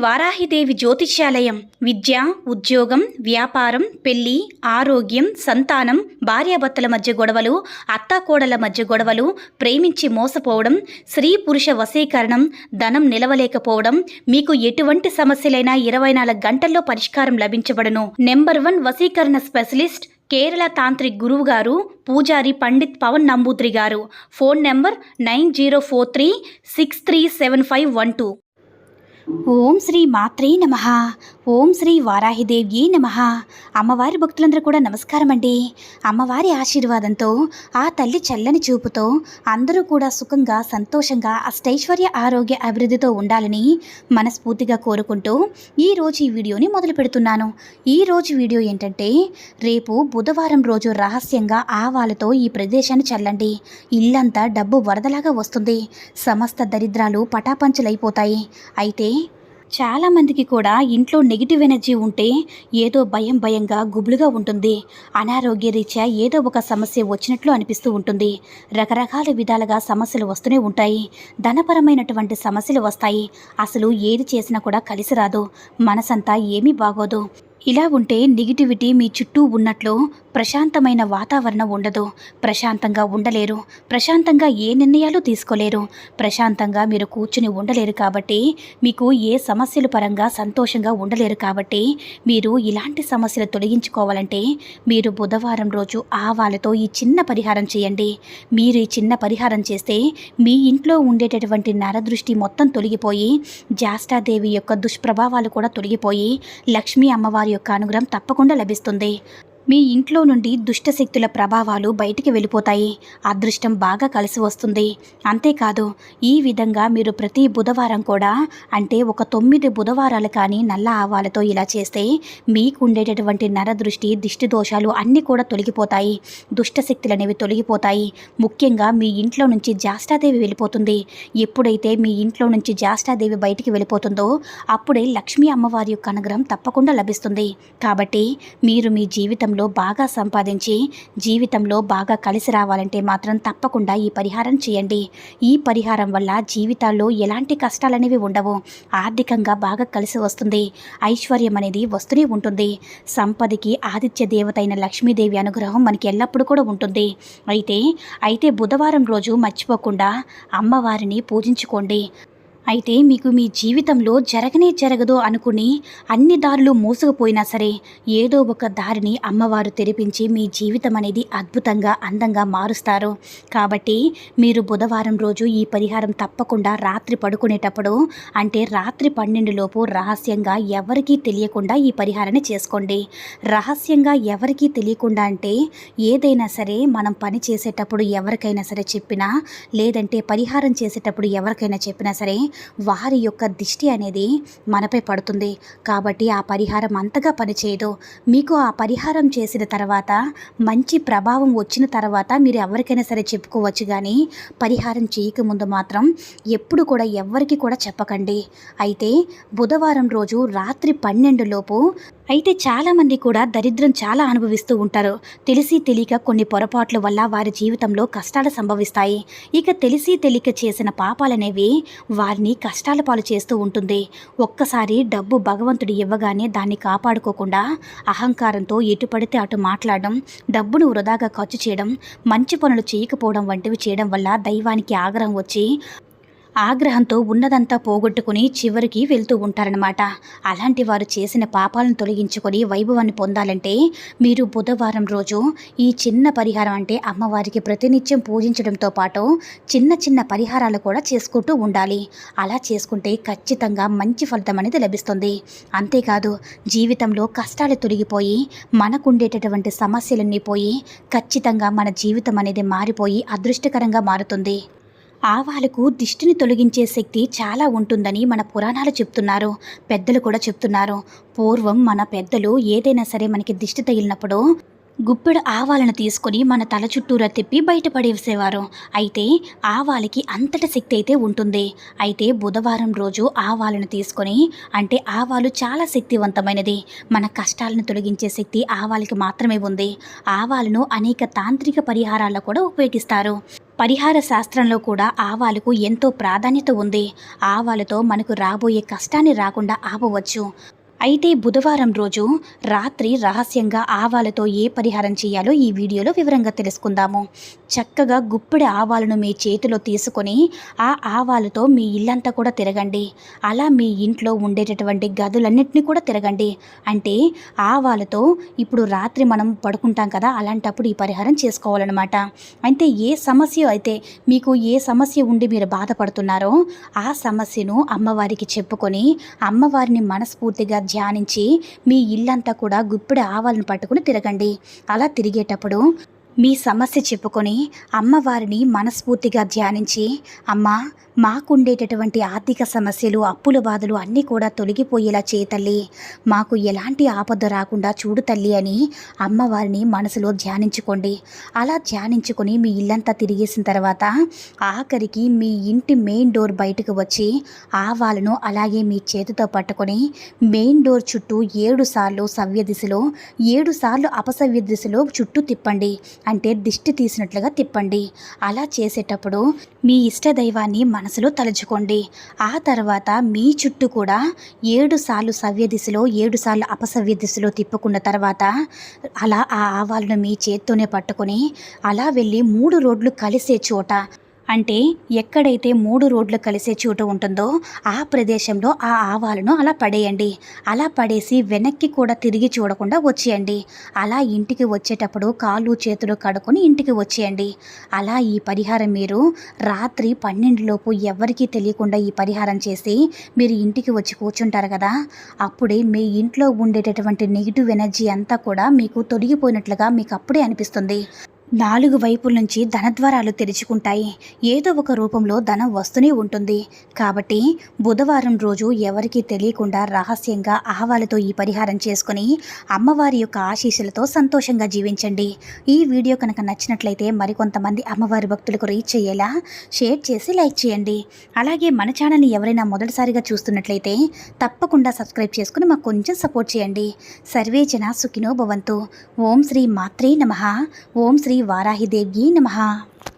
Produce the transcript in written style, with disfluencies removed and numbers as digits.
వారాహిదేవి జ్యోతిష్యాలయం విద్య, ఉద్యోగం, వ్యాపారం, పెళ్లి, ఆరోగ్యం, సంతానం, భార్యాభర్తల మధ్య గొడవలు, అత్తాకోడల మధ్య గొడవలు, ప్రేమించి మోసపోవడం, స్త్రీ పురుష వశీకరణం, ధనం నిలవలేకపోవడం, మీకు ఎటువంటి సమస్యలైనా 24 గంటల్లో పరిష్కారం లభించబడును. నెంబర్ 1 వశీకరణ స్పెషలిస్ట్ కేరళ తాంత్రిక్ గురువు గారు పూజారి పండిత్ పవన్ నంబూద్రి గారు. Phone number 9043637512. ఓం శ్రీ మాత్రే నమః. ఓం శ్రీ వారాహిదేవ్యే నమః. అమ్మవారి భక్తులందరూ కూడా నమస్కారం అండి. అమ్మవారి ఆశీర్వాదంతో, ఆ తల్లి చల్లని చూపుతో అందరూ కూడా సుఖంగా, సంతోషంగా, అష్టైశ్వర్య, ఆరోగ్య, అభివృద్ధితో ఉండాలని మనస్ఫూర్తిగా కోరుకుంటూ ఈరోజు ఈ వీడియోని మొదలు పెడుతున్నాను. ఈరోజు వీడియో ఏంటంటే, రేపు బుధవారం రోజు రహస్యంగా ఆవాలతో ఈ ప్రదేశాన్ని చల్లండి. ఇల్లంతా డబ్బు వరదలాగా వస్తుంది. సమస్త దరిద్రాలు పటాపంచలైపోతాయి. అయితే చాలామందికి కూడా ఇంట్లో నెగిటివ్ ఎనర్జీ ఉంటే ఏదో భయంగా గుబులుగా ఉంటుంది. అనారోగ్య రీత్యా ఏదో ఒక సమస్య వచ్చినట్లు అనిపిస్తూ ఉంటుంది. రకరకాల విధాలుగా సమస్యలు వస్తూనే ఉంటాయి. ధనపరమైనటువంటి సమస్యలు వస్తాయి. అసలు ఏది చేసినా కూడా కలిసి రాదు. మనసంతా ఏమీ బాగోదు. ఇలా ఉంటే నెగిటివిటీ మీ చుట్టూ ఉన్నట్లు ప్రశాంతమైన వాతావరణం ఉండదు. ప్రశాంతంగా ఉండలేరు. ప్రశాంతంగా ఏ నిర్ణయాలు తీసుకోలేరు. ప్రశాంతంగా మీరు కూర్చుని ఉండలేరు. కాబట్టి మీకు ఏ సమస్యల పరంగా సంతోషంగా ఉండలేరు. కాబట్టి మీరు ఇలాంటి సమస్యలు తొలగించుకోవాలంటే మీరు బుధవారం రోజు ఆవాలతో ఈ చిన్న పరిహారం చేయండి. మీరు ఈ చిన్న పరిహారం చేస్తే మీ ఇంట్లో ఉండేటటువంటి నరదృష్టి మొత్తం తొలగిపోయి, జ్యేష్ఠాదేవి యొక్క దుష్ప్రభావాలు కూడా తొలగిపోయి, లక్ష్మీ అమ్మవారి యొక్క అనుగ్రహం తప్పకుండా లభిస్తుంది. మీ ఇంట్లో నుండి దుష్టశక్తుల ప్రభావాలు బయటికి వెళ్ళిపోతాయి. అదృష్టం బాగా కలిసి వస్తుంది. అంతేకాదు, ఈ విధంగా మీరు ప్రతి బుధవారం కూడా, అంటే ఒక 9 బుధవారాలు కానీ నల్ల ఆవాలతో ఇలా చేస్తే మీకు ఉండేటటువంటి నరదృష్టి, దిష్టి దోషాలు అన్నీ కూడా తొలగిపోతాయి. దుష్టశక్తులు అనేవి తొలగిపోతాయి. ముఖ్యంగా మీ ఇంట్లో నుంచి జ్యేష్ఠాదేవి వెళ్ళిపోతుంది. ఎప్పుడైతే మీ ఇంట్లో నుంచి జ్యేష్ఠాదేవి బయటికి వెళ్ళిపోతుందో అప్పుడే లక్ష్మీ అమ్మవారి యొక్క అనుగ్రహం తప్పకుండా లభిస్తుంది. కాబట్టి మీరు మీ జీవితంలో బాగా సంపాదించి జీవితంలో బాగా కలిసి రావాలంటే మాత్రం తప్పకుండా ఈ పరిహారం చేయండి. ఈ పరిహారం వల్ల జీవితాల్లో ఎలాంటి కష్టాలనేవి ఉండవు. ఆర్థికంగా బాగా కలిసి వస్తుంది. ఐశ్వర్యం అనేది వస్తూనే ఉంటుంది. సంపదకి ఆదిత్య దేవత అయిన లక్ష్మీదేవి అనుగ్రహం మనకి ఎల్లప్పుడూ కూడా ఉంటుంది. అయితే బుధవారం రోజు మర్చిపోకుండా అమ్మవారిని పూజించుకోండి. అయితే మీకు మీ జీవితంలో జరగదు అనుకుని అన్ని దారులు మూసుకుపోయినా సరే ఏదో ఒక దారిని అమ్మవారు తెరిపించి మీ జీవితం అనేది అద్భుతంగా, అందంగా మారుస్తారు. కాబట్టి మీరు బుధవారం రోజు ఈ పరిహారం తప్పకుండా రాత్రి పడుకునేటప్పుడు, అంటే రాత్రి 12 లోపు రహస్యంగా ఎవరికీ తెలియకుండా ఈ పరిహారాన్ని చేసుకోండి. రహస్యంగా ఎవరికీ తెలియకుండా అంటే ఏదైనా సరే మనం పని చేసేటప్పుడు ఎవరికైనా సరే చెప్పినా, లేదంటే పరిహారం చేసేటప్పుడు ఎవరికైనా చెప్పినా సరే వారి యొక్క దిష్టి అనేది మనపై పడుతుంది. కాబట్టి ఆ పరిహారం అంతగా పనిచేయదు. మీకు ఆ పరిహారం చేసిన తర్వాత మంచి ప్రభావం వచ్చిన తర్వాత మీరు ఎవరికైనా సరే చెప్పుకోవచ్చు. కానీ పరిహారం చేయకముందు మాత్రం ఎప్పుడు కూడా ఎవ్వరికి కూడా చెప్పకండి. అయితే బుధవారం రోజు రాత్రి 12 లోపు, అయితే చాలామంది కూడా దరిద్రం చాలా అనుభవిస్తూ ఉంటారు. తెలిసి తెలియక కొన్ని పొరపాట్ల వల్ల వారి జీవితంలో కష్టాలు సంభవిస్తాయి. ఇక తెలిసి తెలియక చేసిన పాపాలనేవి వారిని కష్టాల పాలు చేస్తూ ఉంటుంది. ఒక్కసారి డబ్బు భగవంతుడు ఇవ్వగానే దాన్ని కాపాడుకోకుండా అహంకారంతో ఎటు పడితే అటు మాట్లాడడం, డబ్బును వృధాగా ఖర్చు చేయడం, మంచి పనులు చేయకపోవడం వంటివి చేయడం వల్ల దైవానికి ఆగ్రహం వచ్చి ఆగ్రహంతో ఉన్నదంతా పోగొట్టుకుని చివరికి వెళ్తూ ఉంటారనమాట. అలాంటి వారు చేసిన పాపాలను తొలగించుకొని వైభవాన్ని పొందాలంటే మీరు బుధవారం రోజు ఈ చిన్న పరిహారం, అంటే అమ్మవారికి ప్రతినిత్యం పూజించడంతో పాటు చిన్న పరిహారాలు కూడా చేసుకుంటూ ఉండాలి. అలా చేసుకుంటే ఖచ్చితంగా మంచి ఫలితం అనేది లభిస్తుంది. అంతేకాదు, జీవితంలో కష్టాలు తొలగిపోయి మనకుండేటటువంటి సమస్యలన్నీ పోయి ఖచ్చితంగా మన జీవితం అనేది మారిపోయి అదృష్టకరంగా మారుతుంది. ఆవాలకు దిష్టిని తొలగించే శక్తి చాలా ఉంటుందని మన పురాణాలు చెప్తున్నారు. పెద్దలు కూడా చెప్తున్నారు. పూర్వం మన పెద్దలు ఏదైనా సరే మనకి దిష్టి తగిలినప్పుడు గుప్పెడు ఆవాలను తీసుకొని మన తల చుట్టూరా తిప్పి బయటపడేసేవారు. అయితే ఆవాలకి అంతటి శక్తి అయితే ఉంటుంది. అయితే బుధవారం రోజు ఆవాలను తీసుకొని, అంటే ఆవాలు చాలా శక్తివంతమైనది. మన కష్టాలను తొలగించే శక్తి ఆవాలకి మాత్రమే ఉంది. ఆవాలను అనేక తాంత్రిక పరిహారాల్లో కూడా ఉపయోగిస్తారు. పరిహార శాస్త్రంలో కూడా ఆవాలకు ఎంతో ప్రాధాన్యత ఉంది. ఆవాలతో మనకు రాబోయే కష్టాన్ని రాకుండా ఆపవచ్చు. అయితే బుధవారం రోజు రాత్రి రహస్యంగా ఆవాలతో ఏ పరిహారం చేయాలో ఈ వీడియోలో వివరంగా తెలుసుకుందాము. చక్కగా గుప్పెడు ఆవాలను మీ చేతిలో తీసుకొని ఆ ఆవాలతో మీ ఇల్లంతా కూడా తిరగండి. అలా మీ ఇంట్లో ఉండేటటువంటి గదులన్నింటినీ కూడా తిరగండి. అంటే ఆవాలతో ఇప్పుడు రాత్రి మనం పడుకుంటాం కదా, అలాంటప్పుడు ఈ పరిహారం చేసుకోవాలన్నమాట. అయితే మీకు ఏ సమస్య ఉండి మీరు బాధపడుతున్నారో ఆ సమస్యను అమ్మవారికి చెప్పుకొని అమ్మవారిని మనస్ఫూర్తిగా ధ్యానించి మీ ఇల్లంతా కూడా గుప్పెడు ఆవాలను పట్టుకుని తిరగండి. అలా తిరిగేటప్పుడు మీ సమస్య చెప్పుకొని అమ్మవారిని మనస్ఫూర్తిగా ధ్యానించి, అమ్మా మాకుండేటటువంటి ఆర్థిక సమస్యలు, అప్పుల బాధలు అన్నీ కూడా తొలగిపోయేలా చేయి తల్లి, మాకు ఎలాంటి ఆపద రాకుండా చూడు తల్లి అని అమ్మవారిని మనసులో ధ్యానించుకోండి. అలా ధ్యానించుకొని మీ ఇల్లంతా తిరిగేసిన తర్వాత ఆఖరికి మీ ఇంటి మెయిన్ డోర్ బయటకు వచ్చి ఆవాలను అలాగే మీ చేతితో పట్టుకొని మెయిన్ డోర్ చుట్టూ 7 సార్లు సవ్య దిశలో 7 సార్లు అపసవ్య దిశలో చుట్టూ తిప్పండి. అంటే దిష్టి తీసినట్లుగా తిప్పండి. అలా చేసేటప్పుడు మీ ఇష్టదైవాన్ని మనసులో తలుచుకోండి. ఆ తర్వాత మీ చుట్టూ కూడా 7 సార్లు సవ్య దిశలో 7 సార్లు అపసవ్య దిశలో తిప్పుకున్న తర్వాత అలా ఆ ఆవాలను మీ చేత్తోనే పట్టుకొని అలా వెళ్ళి 3 రోడ్లు కలిసే చోట, అంటే ఎక్కడైతే 3 రోడ్లు కలిసే చోటు ఉంటుందో ఆ ప్రదేశంలో ఆ ఆవాలను అలా పడేయండి. అలా పడేసి వెనక్కి కూడా తిరిగి చూడకుండా వచ్చేయండి. అలా ఇంటికి వచ్చేటప్పుడు కాళ్ళు చేతులు కడుక్కొని ఇంటికి వచ్చేయండి. అలా ఈ పరిహారం మీరు రాత్రి 12 లోపు ఎవరికీ తెలియకుండా ఈ పరిహారం చేసి మీరు ఇంటికి వచ్చి కూర్చుంటారు కదా, అప్పుడే మీ ఇంట్లో ఉండేటటువంటి నెగిటివ్ ఎనర్జీ అంతా కూడా మీకు తొలగిపోయినట్లుగా మీకు అప్పుడే అనిపిస్తుంది. 4 వైపుల నుంచి ధనద్వారాలు తెరుచుకుంటాయి. ఏదో ఒక రూపంలో ధనం వస్తూనే ఉంటుంది. కాబట్టి బుధవారం రోజు ఎవరికీ తెలియకుండా రహస్యంగా ఆవాలతో ఈ పరిహారం చేసుకుని అమ్మవారి యొక్క ఆశీస్సులతో సంతోషంగా జీవించండి. ఈ వీడియో కనుక నచ్చినట్లయితే మరికొంతమంది అమ్మవారి భక్తులకు రీచ్ అయ్యేలా షేర్ చేసి లైక్ చేయండి. అలాగే మన ఛానల్ని ఎవరైనా మొదటిసారిగా చూస్తున్నట్లయితే తప్పకుండా సబ్స్క్రైబ్ చేసుకుని మాకు కొంచెం సపోర్ట్ చేయండి. సర్వే జన సుఖినో భవంతు. ఓం శ్రీ మాత్రే నమః. ఓం శ్రీ వారాహిదేవ్యై నమః.